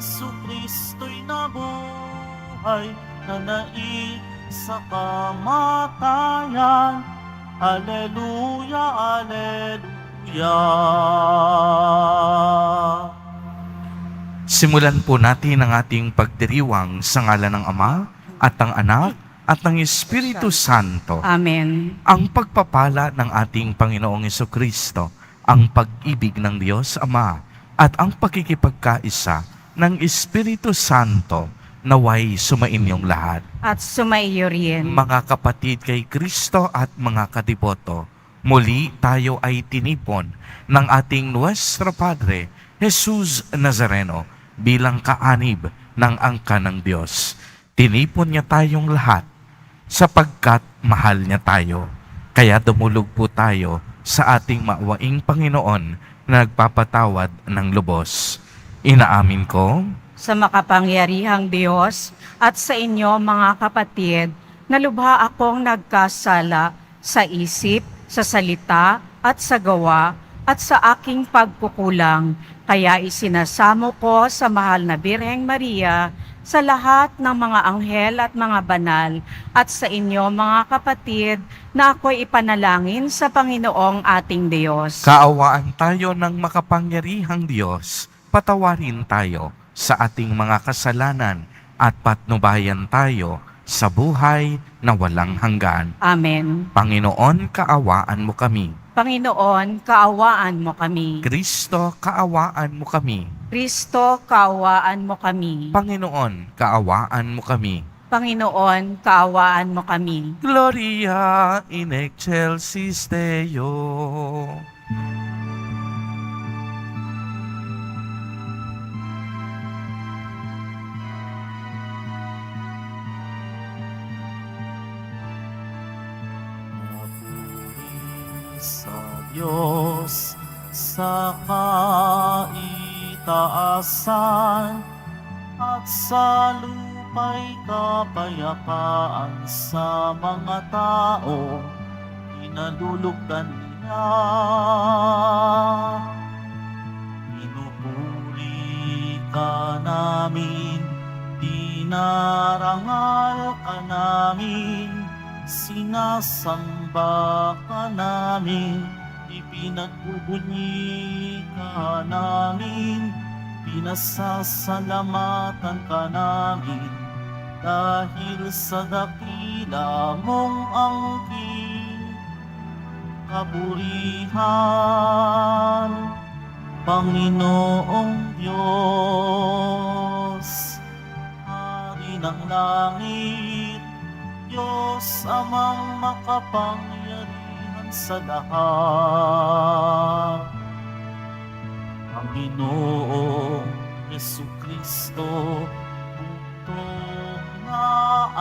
Jesucristo'y nabuhay, nanai sa kamatayan. Alleluia, Alleluia. Simulan po natin ang ating pagdiriwang sa ngalan ng Ama at ng Anak at ng Espiritu Santo. Amen. Ang pagpapala ng ating Panginoong Jesucristo, ang pag-ibig ng Diyos Ama at ang pakikipagkaisa ng Espiritu Santo naway sumainyong lahat. At sumaiyo rin. Mga kapatid kay Kristo at mga kadiboto, muli tayo ay tinipon ng ating Nuestro Padre, Jesus Nazareno, bilang kaanib ng angka ng Diyos. Tinipon niya tayong lahat sapagkat mahal niya tayo. Kaya dumulog po tayo sa ating maawaing Panginoon na nagpapatawad ng lubos. Inaamin ko Sa makapangyarihang Diyos at sa inyo mga kapatid, na lubha akong nagkasala sa isip, sa salita at sa gawa at sa aking pagkukulang. Kaya isinasamo ko sa mahal na Birheng Maria, sa lahat ng mga anghel at mga banal, at sa inyo mga kapatid, na ako'y ipanalangin sa Panginoong ating Diyos. kaawaan tayo ng makapangyarihang Diyos. Patawarin tayo sa ating mga kasalanan at patnubayan tayo sa buhay na walang hanggan. Amen. Panginoon, kaawaan mo kami. Panginoon, kaawaan mo kami. Kristo, kaawaan mo kami. Kristo, kaawaan mo kami. Panginoon, kaawaan mo kami. Panginoon, kaawaan mo kami. Gloria in excelsis Deo. Papuri sa Diyos sa kaitaasan at sa lupa'y kapayapaan sa mga tao inalulugdan niya. Pinupuri ka namin, dinarangal ka namin, sinasamba ka namin, ipinagbubunyi ka namin, pinasasalamatan ka namin, dahil sa dakila mong angking kaburihan, Panginoong Diyos, Hari ng langit, Diyos amang makapangyarihan sa lahat. Panginoong Jesucristo, bugtong na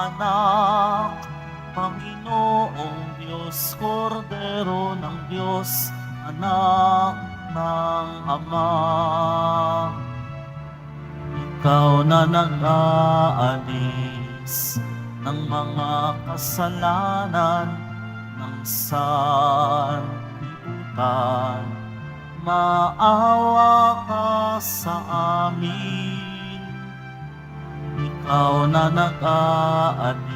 anak, Panginoong Diyos, Kordero ng Diyos, anak ng Ama. Ikaw na nag-aalis ng mga kasalanan ng sanlibutan, maawa ka sa amin. Ikaw na nag-aalis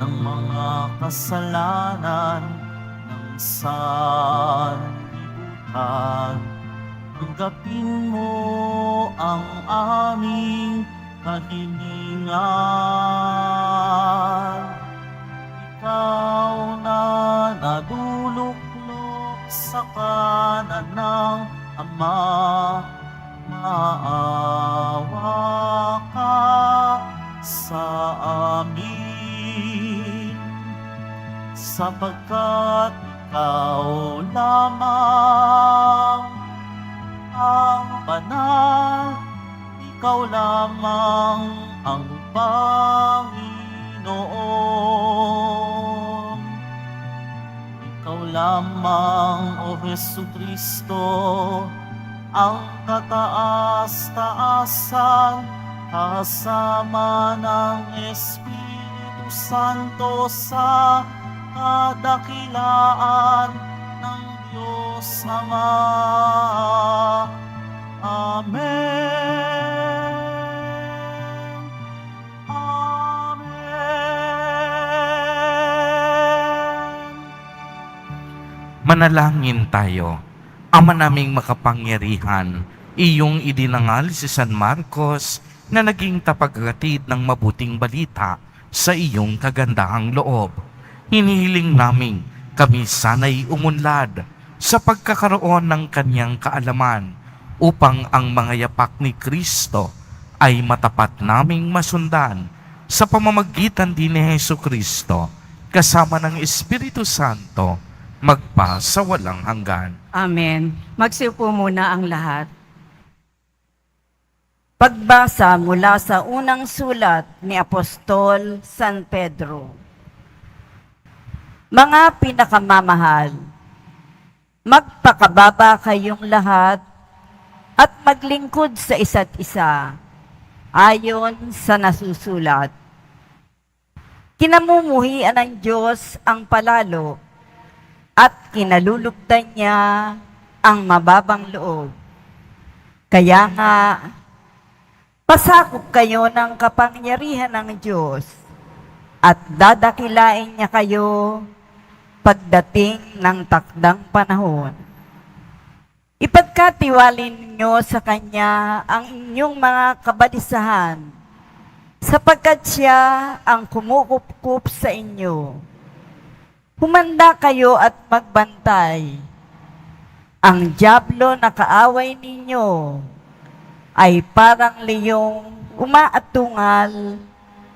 ng mga kasalanan ng sanlibutan, tanggapin mo ang aming kahilingan. Ikaw na naduluklok sa kanan ng Ama, maawa ka sa amin, sapagkat ikaw lamang ang banal, ikaw lamang ang Panginoon. Ikaw lamang, O Jesucristo, ang kataas-taasan, kasama ng Espiritu Santo sa kadakilaan ng Diyos Ama. Amen. Manalangin tayo. Ama naming makapangyarihan, iyong idinangal si San Marcos na naging tapaghatid ng mabuting balita sa iyong kagandahang loob. Hinihiling namin kami sana'y umunlad sa pagkakaroon ng kanyang kaalaman upang ang mga yapak ni Kristo ay matapat naming masundan sa pamamagitan din ni Hesu Kristo kasama ng Espiritu Santo magpa sa walang hanggan. Amen. Magsiupo muna ang lahat. Pagbasa mula sa unang sulat ni Apostol San Pedro. Mga pinakamamahal, magpakababa kayong lahat at maglingkod sa isa't isa, ayon sa nasusulat. Kinamumuhian ng Diyos ang palalo at kinalulugdan niya ang mababang loob. Kaya nga, pasakop kayo ng kapangyarihan ng Diyos at dadakilain niya kayo pagdating ng takdang panahon. Ipagkatiwalin ninyo sa Kanya ang inyong mga kabalisahan, sapagkat Siya ang kumukupkup sa inyo. Humanda kayo at magbantay. Ang dyablo na kaaway ninyo ay parang leyong umaatungal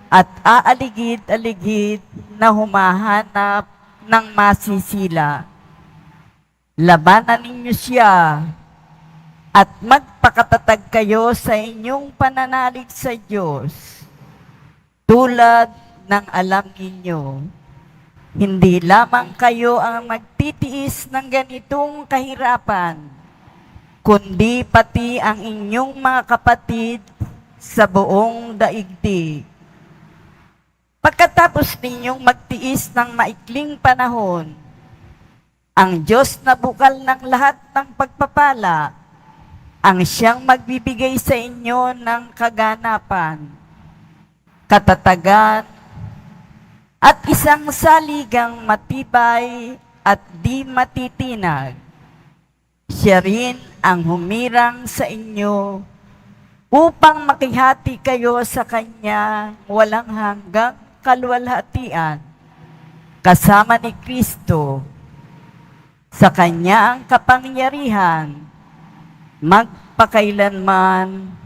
at aaligid-aligid na humahanap ng masisila. Labanan ninyo siya at magpakatatag kayo sa inyong pananalig sa Diyos tulad ng alam ninyo. Hindi lamang kayo ang magtitiis ng ganitong kahirapan, kundi pati ang inyong mga kapatid sa buong daigdig. Pagkatapos ninyong magtiis ng maikling panahon, ang Diyos na bukal ng lahat ng pagpapala, ang siyang magbibigay sa inyo ng kaganapan, katatagan, at isang saligang matibay at di matitinag. Siya rin ang humirang sa inyo upang makihati kayo sa Kanya walang hanggang kaluwalhatian, kasama ni Kristo. Sa Kanya ang kapangyarihan, magpakailanman.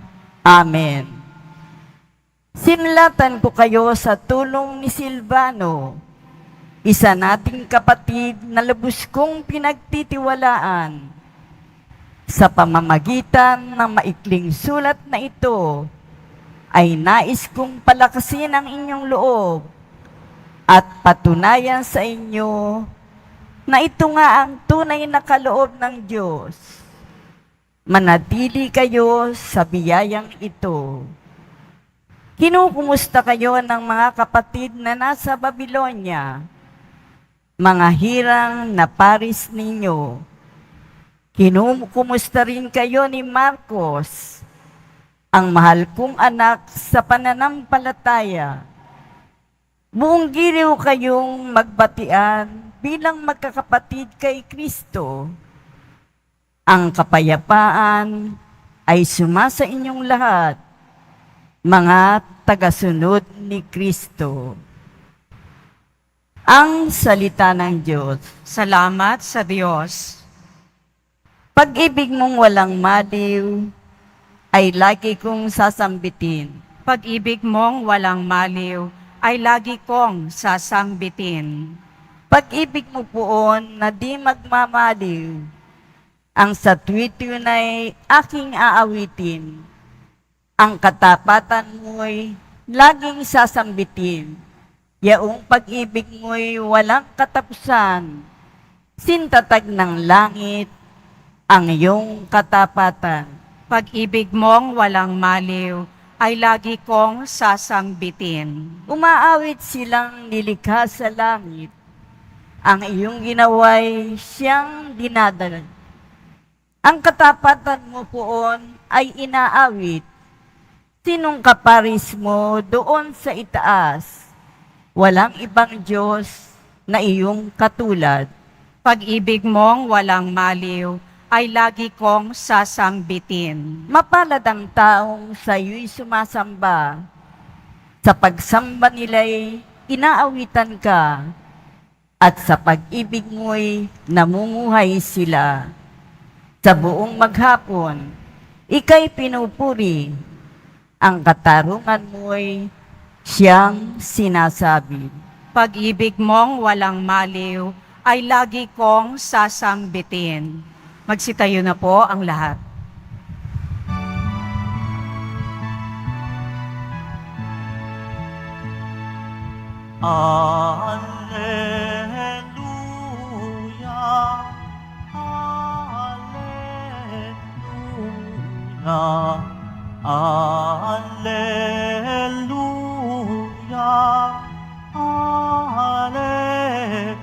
Amen. Sinlatan ko kayo sa tulong ni Silvano, isa nating kapatid na lubos kong pinagtitiwalaan. Sa pamamagitan ng maikling sulat na ito, ay nais kong palakasin ang inyong loob at patunayan sa inyo na ito nga ang tunay na kaloob ng Diyos. Manatili kayo sa biyayang ito. Kinukumusta kayo ng mga kapatid na nasa Babylonia, mga hirang na paris ninyo. Kinukumusta rin kayo ni Marcos, ang mahal kong anak sa pananampalataya. Buong giliw kayong magbatian bilang magkakapatid kay Kristo. Ang kapayapaan ay sumasa inyong lahat, mga tagasunod ni Kristo. Ang salita ng Diyos. Salamat sa Diyos. Pag-ibig mong walang maliw ay lagi kong sasambitin. Pag-ibig mong walang maliw ay lagi kong sasangbitin. Pag-ibig mo poon na di magmamaliw, ang sa tuwid-tuwid ay aking aawitin. Ang katapatan mo'y laging sasambitin. Yaong pag-ibig mo'y walang katapusan. Sintatag ng langit ang iyong katapatan. Pag-ibig mong walang maliw ay lagi kong sasangbitin. Umaawit silang nilikha sa langit. Ang iyong ginawa'y siyang dinadala. Ang katapatan mo poon ay inaawit. Sinong kaparis mo doon sa itaas? Walang ibang Diyos na iyong katulad. Pag-ibig mong walang maliw ay lagi kong sasambitin. Mapalad ang taong sa iyo'y sumasamba. Sa pagsamba nila'y inaawitan ka, at sa pag-ibig mo'y namumuhay sila. Sa buong maghapon, ika'y pinupuri, ang katarungan mo'y siyang sinasabi. Pag-ibig mong walang maliw ay lagi kong sasambitin. Magsitayo na po ang lahat. Alleluia, Alleluia, Alleluia, Alleluia.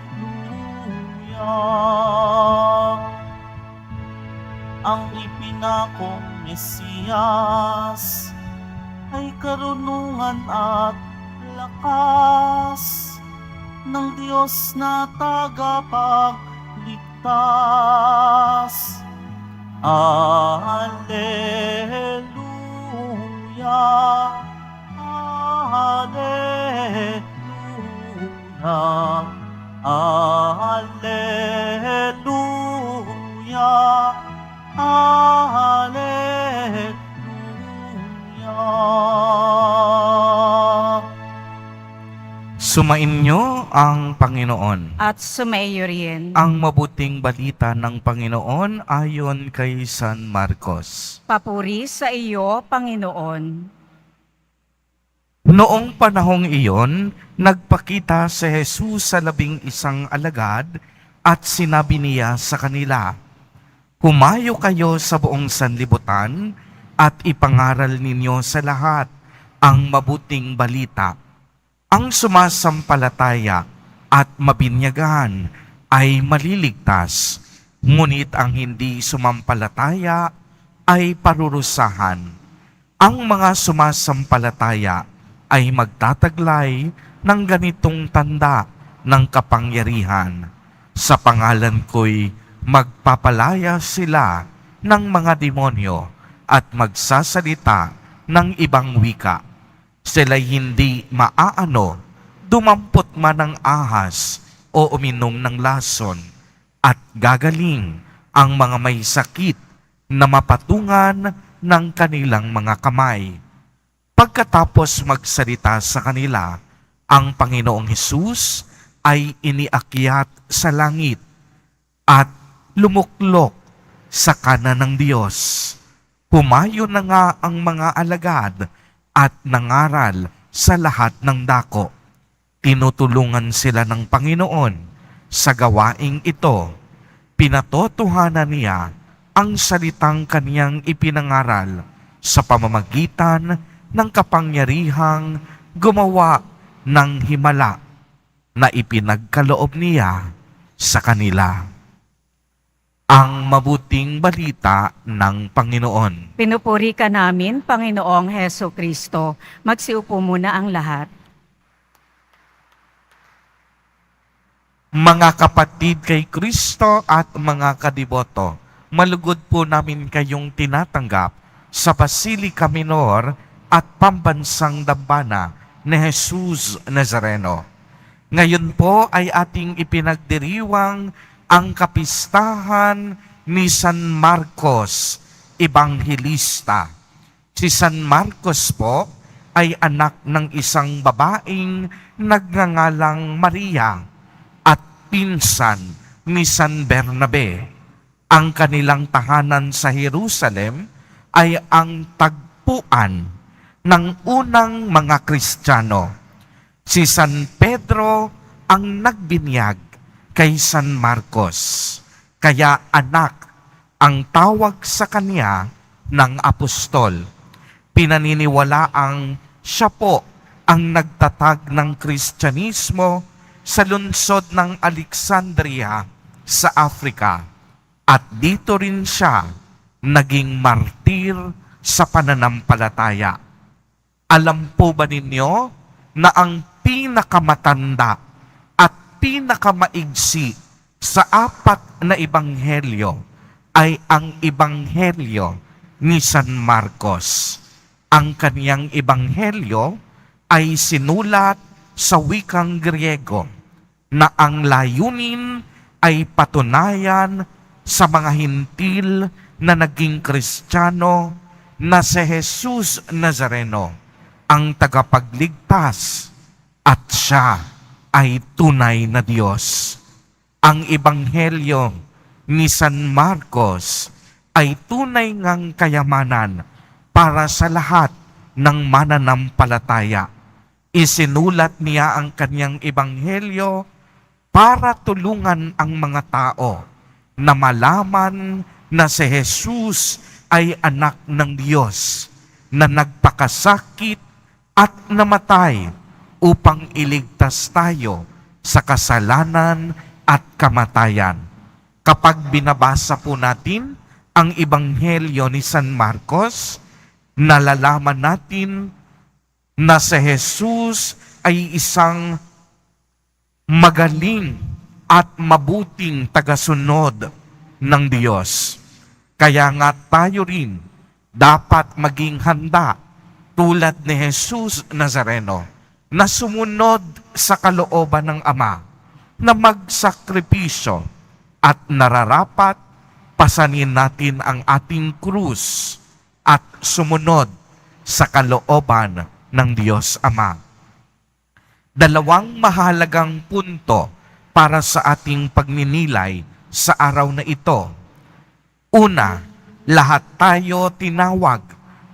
Ang ipinakong Mesiyas ay karunungan at lakas ng Diyos na tagapagligtas. Alleluia, Alleluia, Alleluia, Alleluia. Sumainyo ang Panginoon. At sumaiyo rin. Ang mabuting balita ng Panginoon ayon kay San Marcos. Papuri sa iyo, Panginoon. Noong panahong iyon, nagpakita si Jesus sa 11 alagad at sinabi niya sa kanila, "Humayo kayo sa buong sanlibutan at ipangaral ninyo sa lahat ang mabuting balita. Ang sumasampalataya at mabinyagan ay maliligtas, ngunit ang hindi sumampalataya ay parurusahan. Ang mga sumasampalataya ay magtataglay ng ganitong tanda ng kapangyarihan. Sa pangalan ko'y magpapalaya sila ng mga demonyo at magsasalita ng ibang wika. Sila'y hindi maaano, dumampot man ng ahas o uminom ng lason, at gagaling ang mga may sakit na mapatungan ng kanilang mga kamay." Pagkatapos magsalita sa kanila, ang Panginoong Hesus ay iniakyat sa langit at lumuklok sa kanan ng Diyos. Humayo na nga ang mga alagad at nangaral sa lahat ng dako. Tinutulungan sila ng Panginoon sa gawaing ito. Pinatotohanan niya ang salitang kaniyang ipinangaral sa pamamagitan ng kapangyarihang gumawa ng himala na ipinagkaloob niya sa kanila. Ang mabuting balita ng Panginoon. Pinupuri ka namin, Panginoong Heso Kristo. Magsiupo muna ang lahat. Mga kapatid kay Kristo at mga kadiboto, malugod po namin kayong tinatanggap sa Basilica Minor at Pambansang Dambana ni Jesus Nazareno. Ngayon po ay ating ipinagdiriwang ang kapistahan ni San Marcos, Ebanghelista. Si San Marcos po ay anak ng isang babaeng nagngangalang Maria at pinsan ni San Bernabe. Ang kanilang tahanan sa Jerusalem ay ang tagpuan ng unang mga Kristiyano. Si San Pedro ang nagbinyag kay San Marcos, kaya anak ang tawag sa kanya ng apostol. Pinaniniwalaang siya po ang nagtatag ng Kristyanismo sa lungsod ng Alexandria sa Africa, at dito rin siya naging martir sa pananampalataya. Alam po ba ninyo na ang pinakamatanda at pinakamaigsi Sa apat na ebanghelyo ay ang ebanghelyo ni San Marcos. Ang kaniyang ebanghelyo ay sinulat sa wikang Griego na ang layunin ay patunayan sa mga hintil na naging Kristiyano na si Jesus Nazareno ang tagapagligtas at siya ay tunay na Diyos. Ang ebanghelyo ni San Marcos ay tunay ngang kayamanan para sa lahat ng mananampalataya. Isinulat niya ang kanyang ebanghelyo para tulungan ang mga tao na malaman na si Jesus ay anak ng Diyos na nagpakasakit at namatay upang iligtas tayo sa kasalanan at kamatayan. Kapag binabasa po natin ang ebanghelyo ni San Marcos, nalalaman natin na si Jesus ay isang magaling at mabuting tagasunod ng Diyos. Kaya nga tayo rin dapat maging handa tulad ni Jesus Nazareno na sumunod sa kalooban ng Ama, na magsakripisyo at nararapat pasanin natin ang ating krus at sumunod sa kalooban ng Diyos Ama. Dalawang mahalagang punto para sa ating pagninilay sa araw na ito. Una, lahat tayo tinawag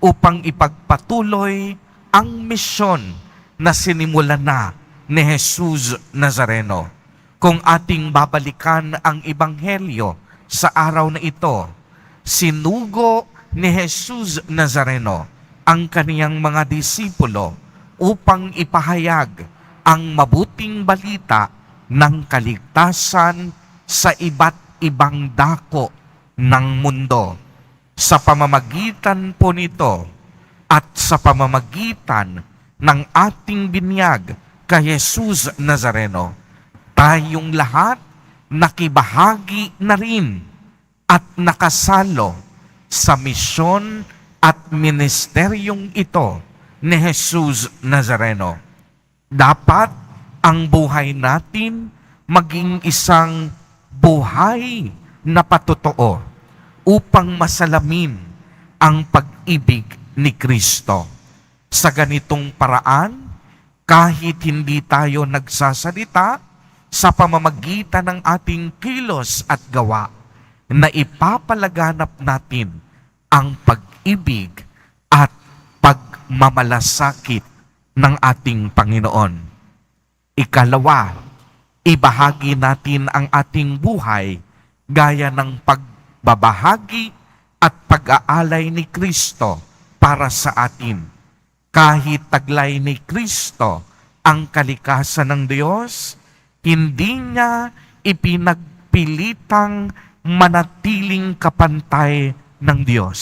upang ipagpatuloy ang misyon na sinimulan na ni Jesus Nazareno. Kung ating babalikan ang ebanghelyo sa araw na ito, sinugo ni Jesus Nazareno ang kaniyang mga disipulo upang ipahayag ang mabuting balita ng kaligtasan sa iba't ibang dako ng mundo. Sa pamamagitan po nito at sa pamamagitan ng ating binyag kay Jesus Nazareno, tayong lahat nakibahagi na rin at nakasalo sa misyon at ministeryong ito ni Jesus Nazareno. Dapat ang buhay natin maging isang buhay na patotoo upang masalamin ang pag-ibig ni Kristo. Sa ganitong paraan, kahit hindi tayo nagsasalita, sa pamamagitan ng ating kilos at gawa, na ipapalaganap natin ang pag-ibig at pagmamalasakit ng ating Panginoon. Ikalawa, ibahagi natin ang ating buhay gaya ng pagbabahagi at pag-aalay ni Kristo para sa atin. Kahit taglay ni Kristo ang kalikasan ng Diyos, hindi niya ipinagpilitang manatiling kapantay ng Diyos.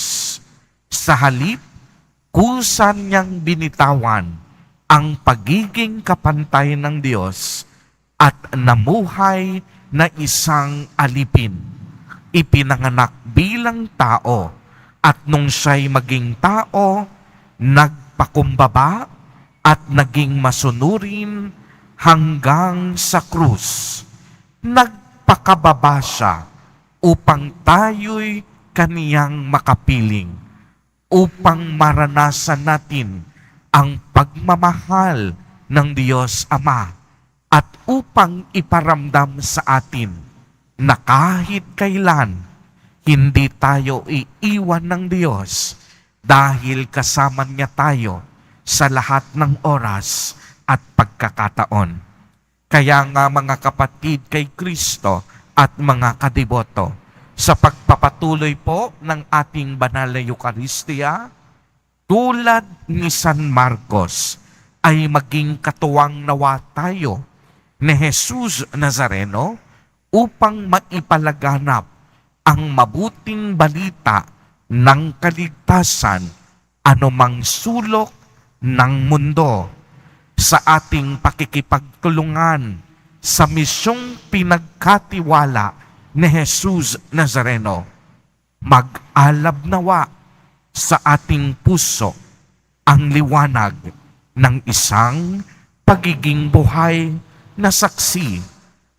Sa halip, kusa niyang binitawan ang pagiging kapantay ng Diyos at namuhay na isang alipin. Ipinanganak bilang tao at nung siya'y maging tao, nagpakumbaba at naging masunurin hanggang sa krus. Nagpakababa siya upang tayo'y kaniyang makapiling, upang maranasan natin ang pagmamahal ng Diyos Ama at upang iparamdam sa atin na kahit kailan hindi tayo iiwan ng Diyos dahil kasama niya tayo sa lahat ng oras at pagkakataon. Kaya nga mga kapatid kay Kristo at mga kadiboto, sa pagpapatuloy po ng ating banal na Eucharistia, tulad ni San Marcos, ay maging katuwang nawa tayo ni Jesus Nazareno upang maipalaganap ang mabuting balita ng kaligtasan anumang sulok ng mundo. Sa ating pakikipagtulungan sa misyong pinagkatiwala ni Jesus Nazareno, mag-alab nawa sa ating puso ang liwanag ng isang pagiging buhay na saksi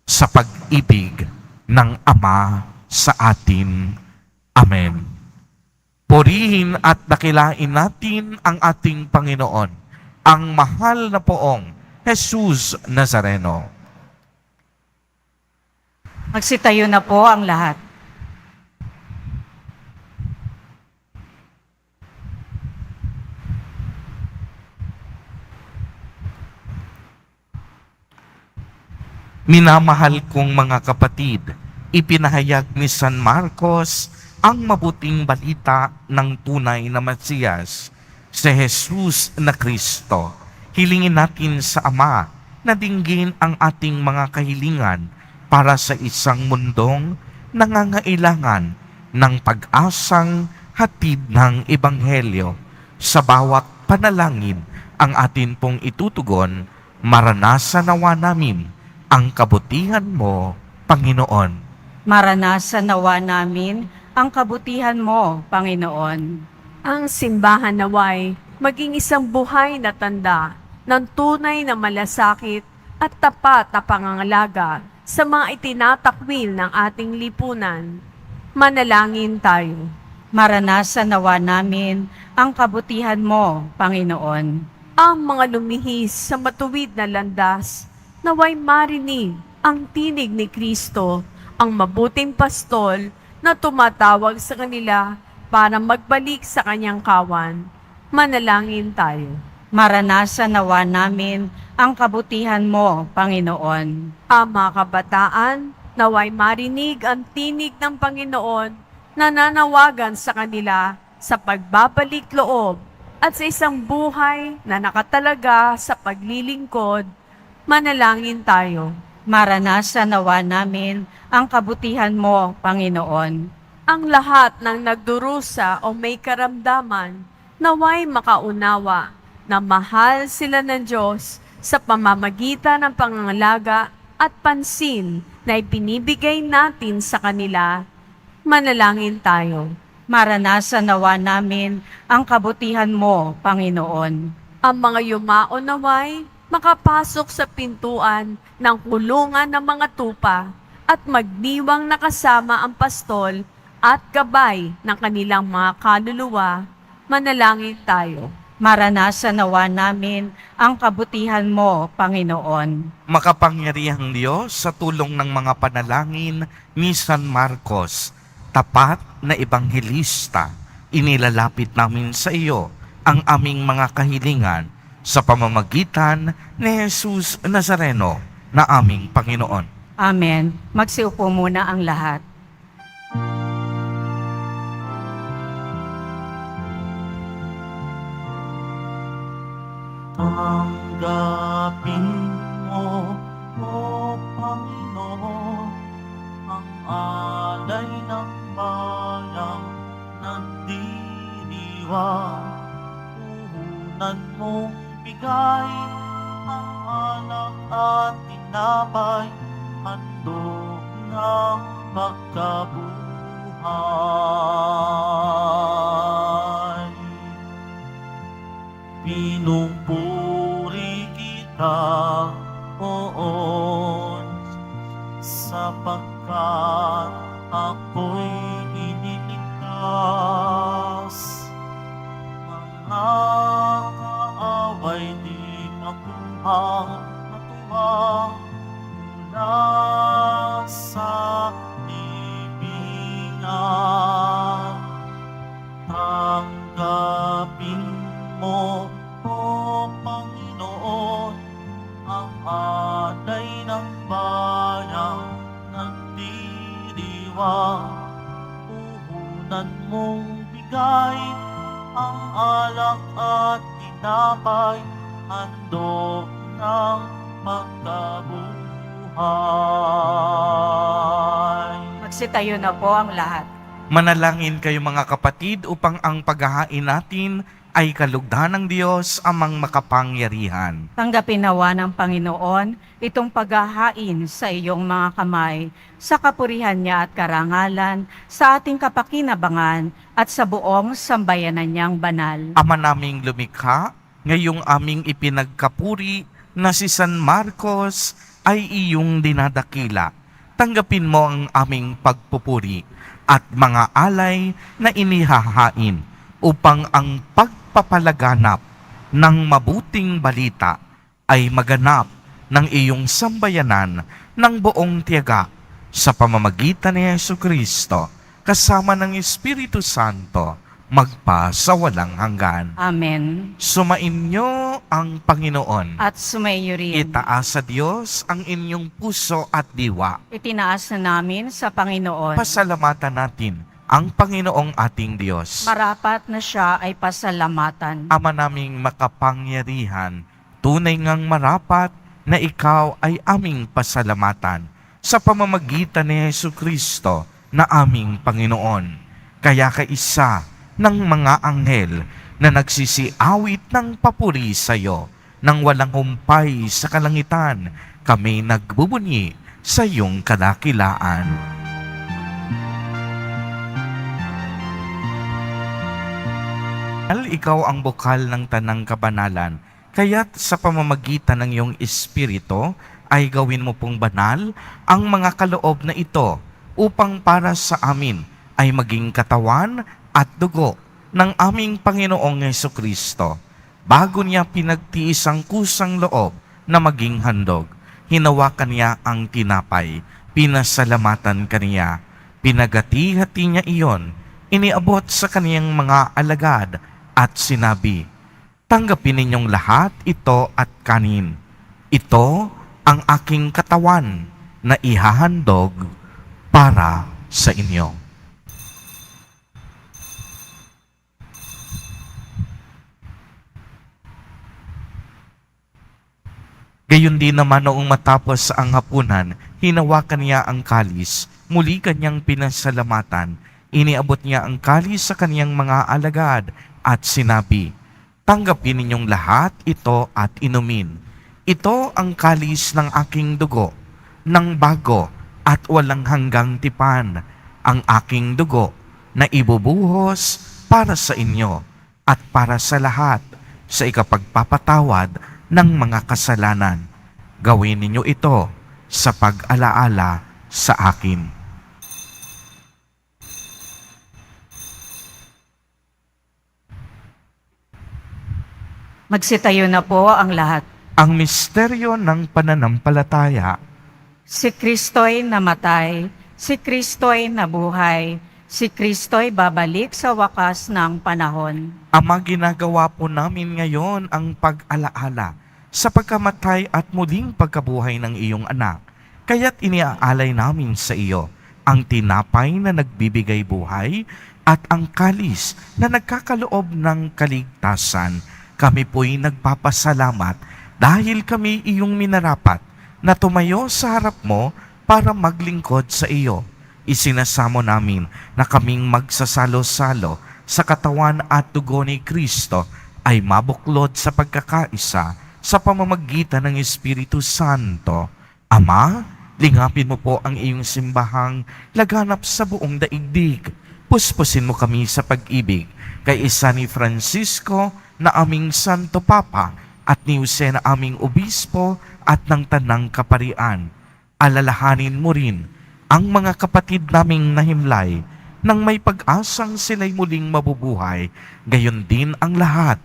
sa pag-ibig ng Ama sa atin. Amen. Purihin at dakilain natin ang ating Panginoon, ang mahal na poong Jesus Nazareno. Magsitayo na po ang lahat. Minamahal kong mga kapatid, ipinahayag ni San Marcos ang mabuting balita ng tunay na Mesiyas, si Jesus na Kristo. Hilingin natin sa Ama na dinggin ang ating mga kahilingan para sa isang mundong nangangailangan ng pag-asang hatid ng Ebanghelyo. Sa bawat panalangin ang atin pong itutugon, maranasan nawa namin ang kabutihan mo, Panginoon. Maranasan nawa namin ang kabutihan mo, Panginoon. Ang simbahan naway maging isang buhay na tanda ng tunay na malasakit at tapat na pangangalaga sa mga itinatakwil ng ating lipunan. Manalangin tayo. Maranasan nawa namin ang kabutihan mo, Panginoon. Ang mga lumihis sa matuwid na landas, naway marinig ang tinig ni Kristo, ang mabuting pastol na tumatawag sa kanila para magbalik sa kanyang kawan. Manalangin tayo. Maranasan nawa namin ang kabutihan mo, Panginoon. Ang mga kabataan, naway marinig ang tinig ng Panginoon na nanawagan sa kanila sa pagbabalik loob at sa isang buhay na nakatalaga sa paglilingkod. Manalangin tayo. Maranasan nawa namin ang kabutihan mo, Panginoon. Ang lahat ng nagdurusa o may karamdaman, naway makaunawa na mahal sila ng Diyos sa pamamagitan ng pangangalaga at pansin na ipinibigay natin sa kanila. Manalangin tayo. Maranasan nawa namin ang kabutihan mo, Panginoon. Ang mga yumao naway makapasok sa pintuan ng kulungan ng mga tupa at magdiwang nakasama ang pastol at gabay ng kanilang mga kaluluwa. Manalangin tayo. Maranasan nawa namin ang kabutihan mo, Panginoon. Makapangyarihang Diyos, sa tulong ng mga panalangin ni San Marcos, tapat na ebanghelista, inilalapit namin sa iyo ang aming mga kahilingan sa pamamagitan ni Jesus Nazareno na aming Panginoon. Amen. Magsiupo muna ang lahat. Tanggapin mo, O Panginoon, ang alay ng bayang nagdiriwang. Puhunan mong bigay ang alak at tinapay, handog ng pagkabuhay. Pinupuri kita, Poon, sapagkat ako'y iniligtas. Mga kaaway di makuhang matuwa mula sa libingan. Tanggapin mo, O Panginoon, ang alay ng bayang nagdiriwang. Puhunan mong bigay ang alak at tinapay, handog ng pagkabuhay. Magsitayo na po ang lahat. Manalangin kayo mga kapatid upang ang paghahain natin ay kalugdan ng Diyos amang makapangyarihan. Tanggapin nawa ng Panginoon itong paghahain sa iyong mga kamay, sa kapurihan niya at karangalan, sa ating kapakinabangan at sa buong sambayanan niyang banal. Ama naming lumikha, ngayong aming ipinagkapuri na si San Marcos ay iyong dinadakila. Tanggapin mo ang aming pagpupuri at mga alay na inihahain upang ang pagpapalaganap ng mabuting balita ay maganap ng iyong sambayanan ng buong tiyaga sa pamamagitan ni Jesucristo kasama ng Espiritu Santo magpa sa walang hanggan. Amen. Sumainyo ang Panginoon. At sumayo rin. Itaas sa Diyos ang inyong puso at diwa. Itinaas na namin sa Panginoon. Pasalamatan natin ang Panginoong ating Diyos. Marapat na siya ay pasalamatan. Ama naming makapangyarihan, tunay ngang marapat na ikaw ay aming pasalamatan sa pamamagitan ni Jesucristo na aming Panginoon. Kaya kaisa ng mga anghel na nagsisiawit ng papuri sa iyo, nang walang humpay sa kalangitan, kami nagbubunyi sa iyong kadakilaan. Ikaw ang bukal ng tanang kabanalan, kaya't sa pamamagitan ng iyong Espiritu ay gawin mo pong banal ang mga kaloob na ito upang para sa amin ay maging katawan at dugo ng aming Panginoong Jesucristo. Bago niya pinagtiis ang kusang loob na maging handog, hinawakan niya ang tinapay, pinasalamatan kaniya, pinagati-hati niya iyon, iniabot sa kaniyang mga alagad at sinabi, tanggapin ninyong lahat ito at kanin. Ito ang aking katawan na ihahandog para sa inyo. Gayon din naman noong matapos ang hapunan, hinawakan niya ang kalis, muli kanyang pinasalamatan, iniabot niya ang kalis sa kanyang mga alagad at sinabi, tanggapin ninyong lahat ito at inumin. Ito ang kalis ng aking dugo, ng bago at walang hanggang tipan, ang aking dugo na ibubuhos para sa inyo at para sa lahat sa ikapagpapatawad ng mga kasalanan. Gawin ninyo ito sa pag-alaala sa akin. Magsitayo na po ang lahat. Ang misteryo ng pananampalataya. Si Kristo'y namatay, si Kristo'y nabuhay, si Kristo'y babalik sa wakas ng panahon. Ama, ginagawa po namin ngayon ang pag-alaala sa pagkamatay at muling pagkabuhay ng iyong anak. Kaya't iniaalay namin sa iyo ang tinapay na nagbibigay buhay at ang kalis na nagkakaloob ng kaligtasan. Kami po'y nagpapasalamat dahil kami iyong minarapat na tumayo sa harap mo para maglingkod sa iyo. Isinasamo namin na kaming magsasalo-salo sa katawan at dugo ni Kristo ay mabuklod sa pagkakaisa sa pamamagitan ng Espiritu Santo. Ama, lingapin mo po ang iyong simbahang laganap sa buong daigdig. Puspusin mo kami sa pag-ibig kay isa ni Francisco na aming Santo Papa at ni Jose na aming Obispo at ng Tanang Kaparian. Alalahanin mo rin ang mga kapatid naming nahimlay nang may pag-asang sila'y muling mabubuhay, gayon din ang lahat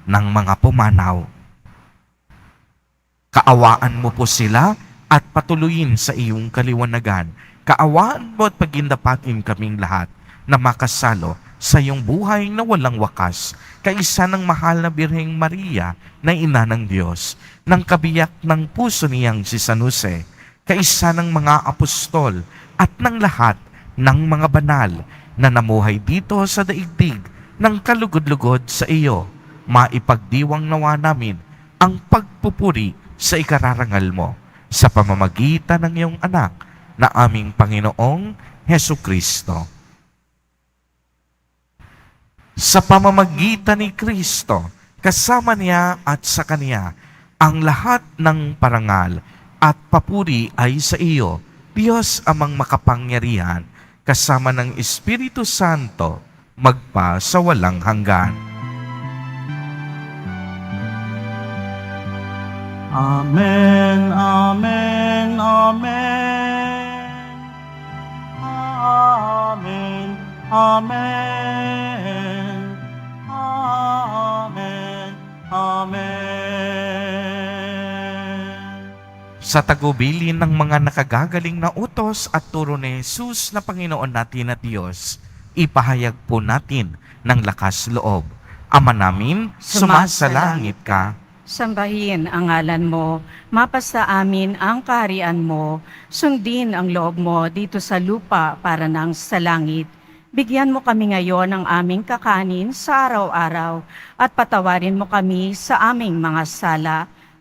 ng mga pumanaw. Kaawaan mo po sila at patuloyin sa iyong kaliwanagan. Kaawaan mo at pagindapatin kaming lahat na makasalo sa iyong buhay na walang wakas, kaisa ng mahal na Birheng Maria na ina ng Diyos, ng kabiyak ng puso niyang si San Jose, kaisa ng mga apostol at ng lahat ng mga banal na namuhay dito sa daigdig ng kalugod-lugod sa iyo. Maipagdiwang nawa namin ang pagpupuri sa ikararangal mo sa pamamagitan ng iyong anak na aming Panginoong Hesukristo. Sa pamamagitan ni Kristo, kasama niya at sa Kanya, ang lahat ng parangal at papuri ay sa iyo, Diyos amang makapangyarihan, kasama ng Espiritu Santo, magpa sa walang hanggan. Amen, amen, amen. Amen, amen. Amen, amen. Sa tagubilin ng mga nakagagaling na utos at turo ni Jesus na Panginoon natin at Diyos, ipahayag po natin ng lakas loob. Ama namin, sumasalangit ka. Sambahin ang ngalan mo, mapasa amin ang kaharian mo, sundin ang loob mo dito sa lupa para nang sa langit. Bigyan mo kami ngayon ng aming kakanin sa araw-araw at patawarin mo kami sa aming mga sala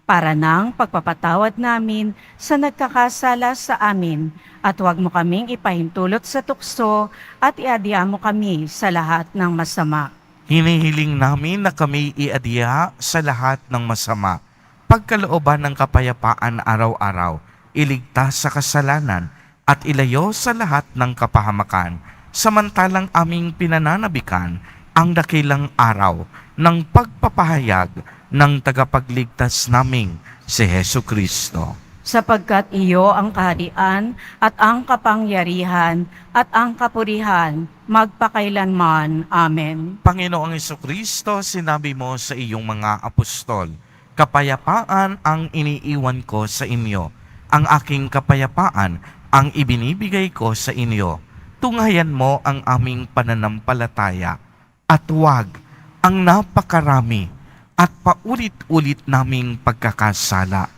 para nang pagpapatawad namin sa nagkakasala sa amin at huwag mo kaming ipahintulot sa tukso at iadya mo kami sa lahat ng masama. Hinihiling namin na kami iadya sa lahat ng masama. Pagkalooban ng kapayapaan araw-araw, iligtas sa kasalanan at ilayo sa lahat ng kapahamakan, samantalang aming pinananabikan ang dakilang araw ng pagpapahayag ng tagapagligtas naming si Hesu Kristo. Sapagkat iyo ang kaharian at ang kapangyarihan at ang kapurihan magpakailanman. Amen. Panginoong Kristo, sinabi mo sa iyong mga apostol, kapayapaan ang iniiwan ko sa inyo. Ang aking kapayapaan ang ibinibigay ko sa inyo. Tunghayan mo ang aming pananampalataya at huwag ang napakarami at paulit-ulit naming pagkakasala.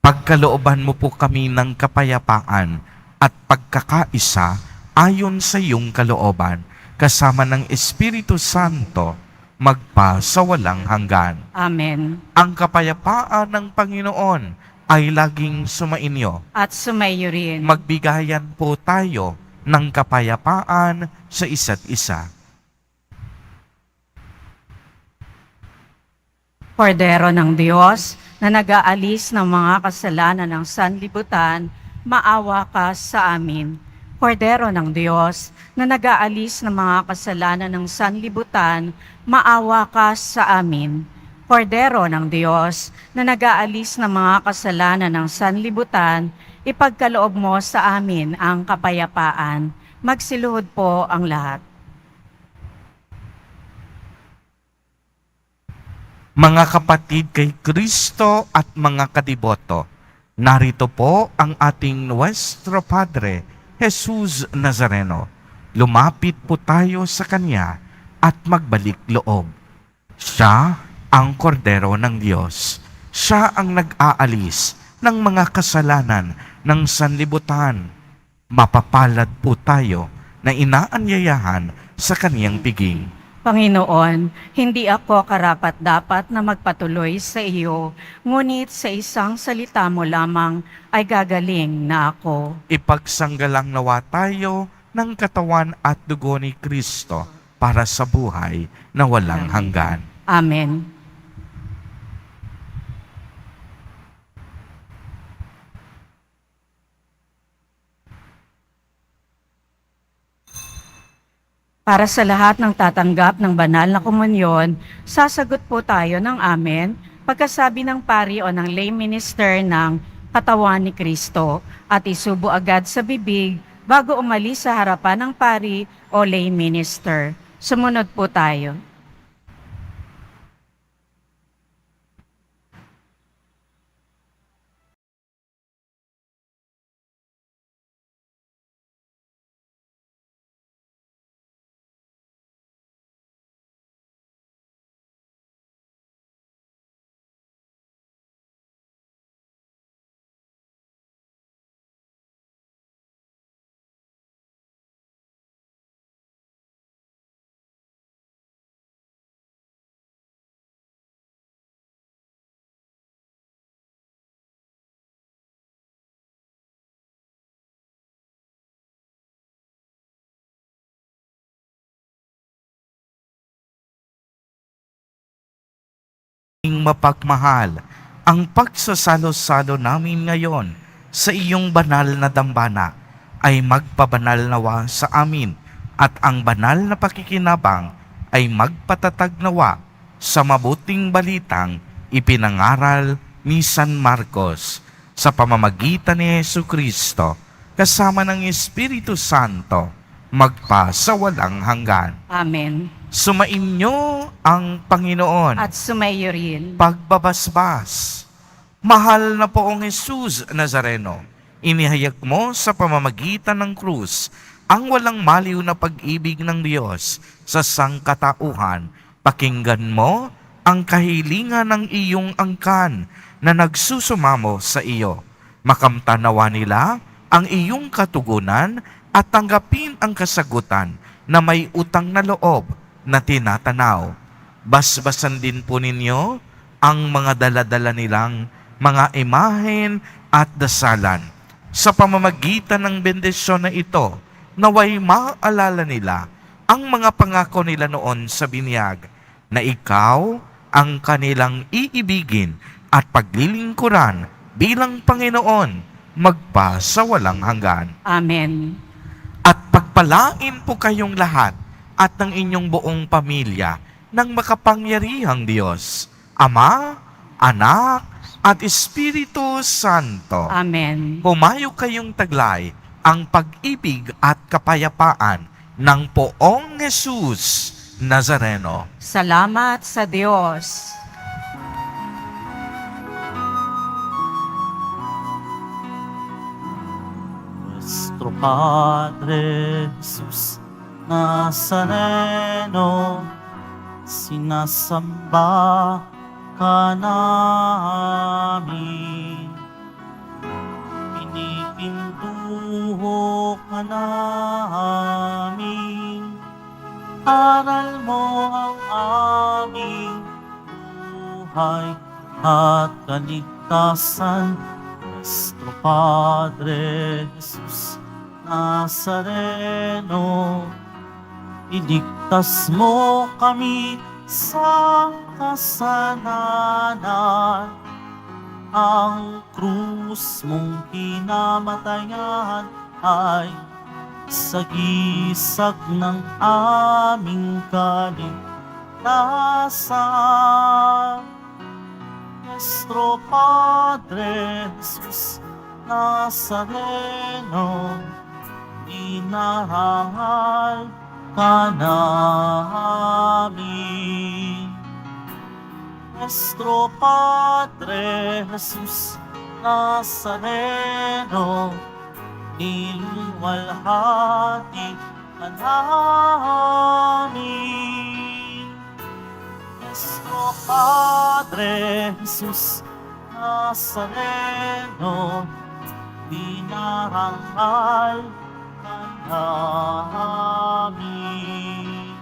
Pagkalooban mo po kami ng kapayapaan at pagkakaisa ayon sa iyong kalooban, kasama ng Espiritu Santo, magpa sa walang hanggan. Amen. Ang kapayapaan ng Panginoon ay laging sumainyo. At sumayo rin. Magbigayan po tayo ng kapayapaan sa isa't isa. Kordero ng Diyos, na nag-aalis ng mga kasalanan ng sanlibutan, maawa ka sa amin. Kordero ng Diyos, na nag-aalis ng mga kasalanan ng sanlibutan, maawa ka sa amin. Kordero ng Diyos, na nag-aalis ng mga kasalanan ng sanlibutan, ipagkaloob mo sa amin ang kapayapaan. Magsiluhod po ang lahat. Mga kapatid kay Kristo at mga kadiboto, narito po ang ating Nuestro Padre, Jesus Nazareno. Lumapit po tayo sa Kanya at magbalik loob. Siya ang kordero ng Diyos. Siya ang nag-aalis ng mga kasalanan ng sanlibutan. Mapapalad po tayo na inaanyayahan sa Kaniyang piging. Panginoon, hindi ako karapat-dapat na magpatuloy sa iyo, ngunit sa isang salita mo lamang ay gagaling na ako. Ipagsanggalang nawa tayo ng katawan at dugo ni Kristo para sa buhay na walang hanggan. Amen. Para sa lahat ng tatanggap ng banal na komunyon, sasagot po tayo ng amen pagkasabi ng pari o ng lay minister ng katawan ni Kristo at isubo agad sa bibig bago umalis sa harapan ng pari o lay minister. Sumunod po tayo. mapagmahal, ang pagsasalo-salo namin ngayon sa iyong banal na dambana ay magpabanal nawa sa amin at ang banal na pakikinabang ay magpatatag nawa sa mabuting balitang ipinangaral ni San Marcos sa pamamagitan ni Jesucristo kasama ng Espiritu Santo magpasawalang hanggan. Amen. Sumainyo ang Panginoon. At sumayo rin. Pagbabasbas. Mahal na poong Jesus Nazareno, inihayag mo sa pamamagitan ng krus ang walang maliw na pag-ibig ng Diyos sa sangkatauhan. Pakinggan mo ang kahilingan ng iyong angkan na nagsusumamo sa iyo. Makamtanawa nila ang iyong katugunan at tanggapin ang kasagutan na may utang na loob na tinatanaw. Basbasan din po ninyo ang mga daladala nilang mga imahen at dasalan. Sa pamamagitan ng bendisyon na ito, naway maalala nila ang mga pangako nila noon sa binyag, na ikaw ang kanilang iibigin at paglilingkuran bilang Panginoon magpasawalang hanggan. Amen. At pagpalain po kayong lahat at ng inyong buong pamilya ng makapangyarihang Diyos, Ama, Anak, at Espiritu Santo. Amen. Humayo kayong taglay ang pag-ibig at kapayapaan ng poong Jesus Nazareno. Salamat sa Diyos. Nuestro Padre Jesus Nazareno, sinasamba ka namin. Pinipintuho ka namin. Aral mo ang aming buhay at kaligtasan. Nuestro Padre Jesus Nazareno, iligtas mo kami sa kasalanan. Ang krus mong pinamatayan ay sagisag ng aming kaligtasan. Nuestro Padre Jesus Nazareno, inarangal ka namin. Nuestro Padre Jesus Nazareno, niluwalhati ka namin. Nuestro Padre Jesus Nazareno, dinarangal ka namin.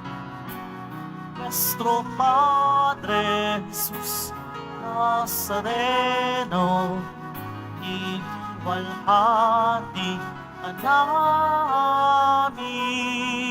Nuestro Padre Jesus Nazareno, niluwalhati ka namin.